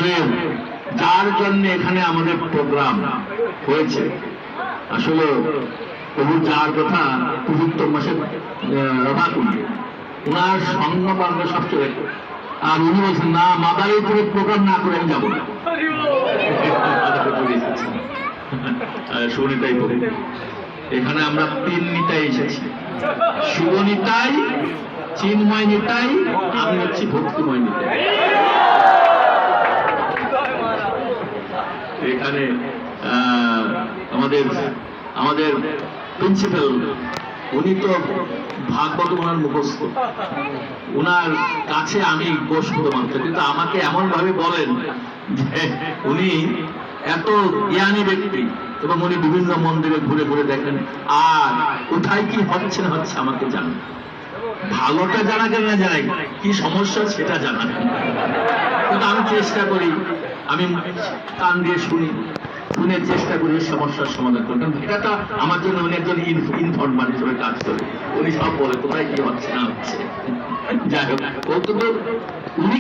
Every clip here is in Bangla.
আমাদের যার জন্য এখানে আমাদের প্রোগ্রাম হয়েছে, আসলে প্রভু যার কথা পবিত্র মাসে রবা করি, ওনার সঙ্গ পারবে সবচেয়ে, আর উনি বলছেন না মাদারীপুরে প্রোগ্রাম না করে আমি যাবো না। সুনিতাই বলি, এখানে আমরা 3 নিতাই এসেছি, শুভ নিতাই, চিন্ময় নিতাই, আমি হচ্ছি ভক্তিময় নিতাই। এখানে আমাদের প্রিন্সিপাল, উনি তো ভাগবত ওনার মুখস্থ, ওনার কাছে আমি বসবো মাত্র, কিন্তু আমাকে এমন ভাবে বলেন যে উনি এত জ্ঞানী ব্যক্তি এবং উনি বিভিন্ন মন্দিরে ঘুরে ঘুরে দেখেন, আর কোথায় কি হচ্ছে না হচ্ছে আমাকে জানেন। ভালোটা জানা গেল না, জানাই কি সমস্যা সেটা জানা, কিন্তু আমি চেষ্টা করি, আমি কান দিয়ে শুনি, শুনে চেষ্টা করি সমস্যার সমাধান করতে। এটা তো আমার জন্য উনি একজন ইনফরমার হিসেবে কাজ করে, উনি সব বলে কোথায় কি হচ্ছে না হচ্ছে। যাই হোক, অন্তত উনি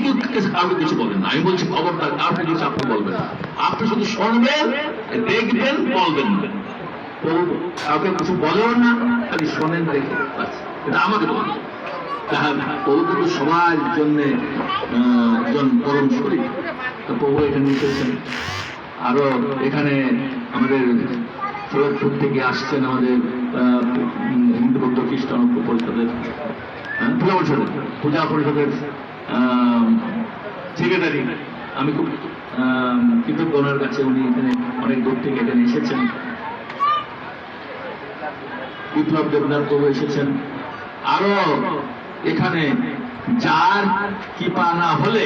কাউকে কিছু বলেন না, আমি বলছি খবরদার কাউকে কিছু আপনি বলবেন না, আপনি শুধু শুনবেন, দেখবেন, বলবেন না। কাউকে কিছু বলেও না, খালি শোনেন, দেখেন, এটা আমাকে বলবেন। প্রভু কিন্তু সবার জন্য একজন পরম শরীর, প্রভু এখানে নিতেছেন। আরো এখানে আমাদের সৈয়দপুর থেকে আসছেন আমাদের হিন্দু বৌদ্ধ খ্রিস্টান পরিষদের পূজা পরিষদের সেক্রেটারি। আমি খুব কৃতজ্ঞ ওনার কাছে, উনি এখানে অনেক দূর থেকে এখানে এসেছেন। বিপ্লব দেবনাথ প্রভু এসেছেন। আরো এখানে যার কৃপা না হলে